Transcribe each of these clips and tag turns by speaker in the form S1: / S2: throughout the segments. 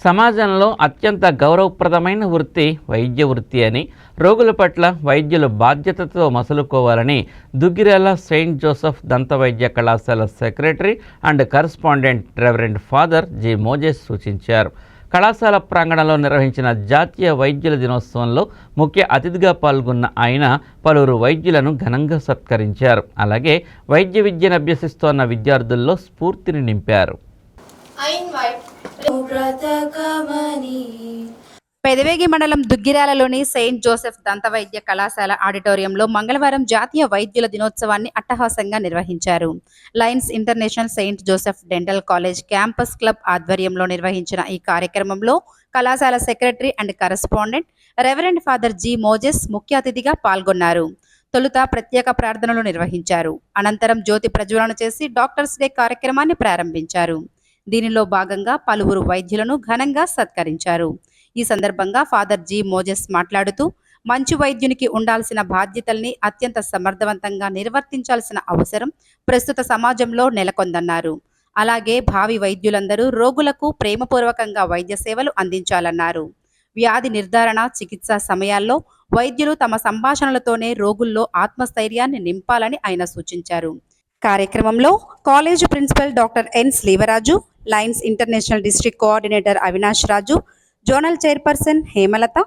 S1: సమాజంలో అత్యంత గౌరవప్రదమైన వృత్తి వైద్య వృత్తి అని, రోగుల పట్ల వైద్యులు బాధ్యతతో మసలుకోవాలని దుగ్గిరాల సెయింట్ జోసెఫ్ దంతవైద్య కళాశాల secretary and correspondent reverend father G Moses సూచించారు. కళాశాల ప్రాంగణంలో నిర్వహించిన జాతీయ వైద్యుల దినోత్సవంలో ముఖ్య అతిథిగా పాల్గొన్న ఆయన పలువురు వైద్యులను ఘనంగా సత్కరించారు. అలాగే వైద్య విద్యను అభ్యసిస్తోన్న విద్యార్థుల్లో స్ఫూర్తిని నింపారు.
S2: పెదవేగి మండలం దుగ్గిరాలలోని సెయింట్ జోసెఫ్ దంతవైద్య కళాశాల ఆడిటోరియంలో మంగళవారం జాతీయ వైద్యుల దినోత్సవాన్ని అట్టహాసంగా నిర్వహించారు. Lions international Saint Joseph dental college campus club ఆధ్వర్యంలో నిర్వహించిన ఈ కార్యక్రమంలో కళాశాల secretary and correspondent reverend father G Moses ముఖ్య అతిథిగా పాల్గొన్నారు. తొలుత ప్రత్యేక ప్రార్థనలు నిర్వహించారు. అనంతరం జ్యోతి ప్రజ్వలన చేసి డాక్టర్స్ డే కార్యక్రమాన్ని ప్రారంభించారు. దీనిలో భాగంగా పలువురు వైద్యులను ఘనంగా సత్కరించారు. ఈ సందర్భంగా ఫాదర్ జి మోజెస్ మాట్లాడుతూ, మంచి వైద్యునికి ఉండాల్సిన బాధ్యతల్ని అత్యంత సమర్థవంతంగా నిర్వర్తించాల్సిన అవసరం ప్రస్తుత సమాజంలో నెలకొందన్నారు. అలాగే భావి వైద్యులందరూ రోగులకు ప్రేమపూర్వకంగా వైద్య సేవలు అందించాలన్నారు. వ్యాధి నిర్ధారణ, చికిత్స సమయాల్లో వైద్యులు తమ సంభాషణలతోనే రోగుల్లో ఆత్మస్థైర్యాన్ని నింపాలని ఆయన సూచించారు. కార్యక్రమంలో college principal doctor N Srivaraju, Lions International district coordinator Avinash Raju, zonal chairperson Hemalatha,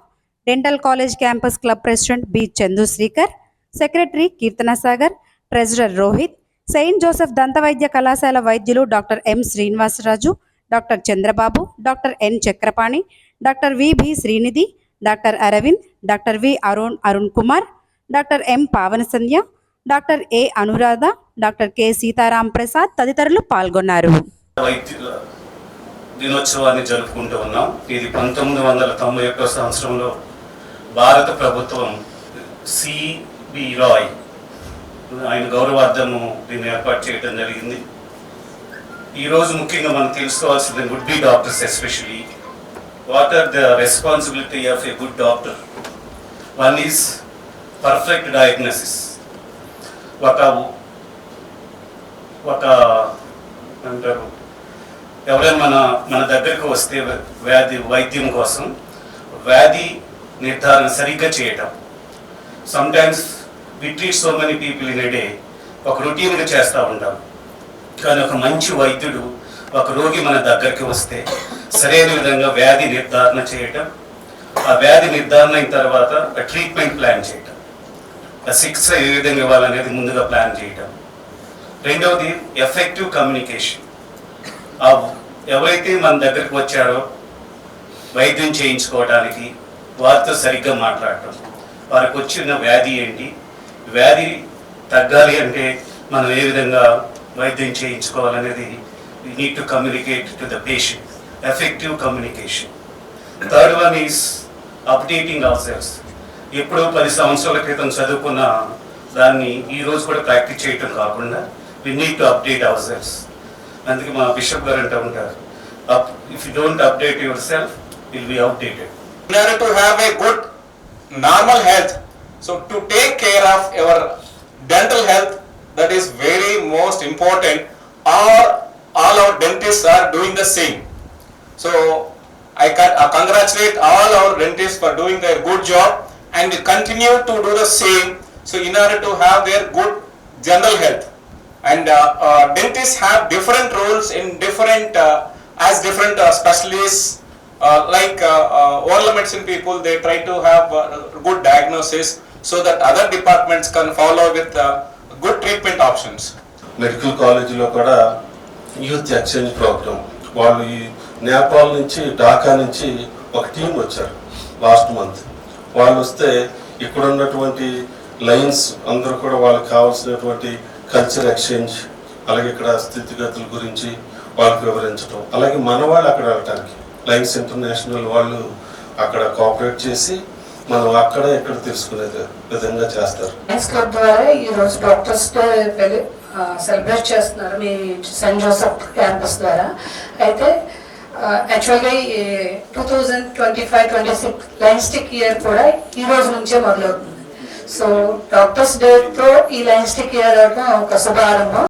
S2: dental college campus club president B Chandu Srikar, secretary Keerthana Sagar, treasurer Rohith, Saint Joseph దంతవైద్య కళాశాల వైద్యులు doctor M Srinivasaraju, doctor Chandrababu, doctor N Chakrapani, doctor VB Srinidhi, doctor Aravind, doctor V Arun Kumar, doctor M Pavana Sandhya, doctor A Anuradha, doctor K Sitaram Prasad తదితరులు పాల్గొన్నారు.
S3: వైద్యుల దినోత్సవాన్ని జరుపుకుంటూ ఉన్నాం. ఇది 1991 సంవత్సరంలో భారత ప్రభుత్వం సిబి రాయ్ ఆయన గౌరవార్థము దీన్ని ఏర్పాటు చేయడం జరిగింది. ఈరోజు ముఖ్యంగా మనం తెలుసుకోవాల్సింది would be doctors especially what are the responsibility of a good doctor. One is perfect diagnosis. ఒక అంటారు ఎవరైనా మన దగ్గరకు వస్తే వైద్యం కోసం వ్యాధి నిర్ధారణ సరిగ్గా చేయటం. Sometimes we treat so many people in a day, ఒక రొటీన్గా చేస్తూ ఉంటాం. కానీ ఒక మంచి వైద్యుడు ఒక రోగి మన దగ్గరికి వస్తే సరైన విధంగా వ్యాధి నిర్ధారణ చేయటం, ఆ వ్యాధి నిర్ధారణ అయిన తర్వాత ట్రీట్మెంట్ ప్లాన్ చేయటం, చికిత్స ఏ విధంగా ఇవ్వాలనేది ముందుగా ప్లాన్ చేయటం. రెండవది ఎఫెక్టివ్ కమ్యూనికేషన్. ఎవరైతే మన దగ్గరికి వచ్చారో వైద్యం చేయించుకోవడానికి వారితో సరిగ్గా మాట్లాడటం, వారికి వచ్చిన వ్యాధి ఏంటి, వ్యాధి తగ్గాలి అంటే మనం ఏ విధంగా వైద్యం చేయించుకోవాలనేది we need to communicate to the patient. Effective communication. Third one is updating our cells. ఎప్పుడో 10 సంవత్సరాల క్రితం చదువుకున్న దాన్ని ఈరోజు కూడా ప్రాక్టీస్ చేయటం కాకుండా we need to update ourselves. అందుకే మా బిషప్ గారు అంటూ ఉంటారు, if you don't update your self will be outdated.
S4: In order to have a good normal health, so to take care of your dental health, that is very most important. All our dentists are doing the same. So I congratulate all our dentists for doing their good job and continue to do the same. So in order to have their good general health, and dentists have different roles in different specialists, like oral medicine people, they try to have good diagnosis so that other departments can follow with good treatment options.
S5: Medical కాలేజీలో కూడా youth exchange programme, వాళ్ళు ఈ నేపాల్ నుంచి ఢాకా నుంచి ఒక team వచ్చారు last month. వాళ్ళు వస్తే ఇక్కడ ఉన్నటువంటి లైన్స్ అందరూ కూడా వాళ్ళకి కావాల్సినటువంటి కల్చర్ ఎక్స్చేంజ్, అలాగే ఇక్కడ స్థితిగతుల గురించి వాళ్ళకి వివరించడం, అలాగే మన వాళ్ళు అక్కడ వెళ్ళటానికి లయన్స్ ఇంటర్నేషనల్ వాళ్ళు అక్కడ కోఆపరేట్ చేసి మనం అక్కడ ఇక్కడ తెలుసుకునే విధంగా చేస్తారు.
S6: లయన్స్ క్లబ్ ద్వారా ఈరోజు డాక్టర్స్ డే సెలబ్రేట్ చేస్తున్నారు మీ సెయింట్ జోసెఫ్ క్యాంపస్ ద్వారా. అయితే యాక్చువల్గా 2025-26 లైన్స్టిక్ ఇయర్ కూడా ఈ రోజు నుంచే మొదలవుతుంది. సో డాక్టర్స్ డేతో ఈ లైన్స్టిక్ ఇయర్ ఒక శుభారంభం.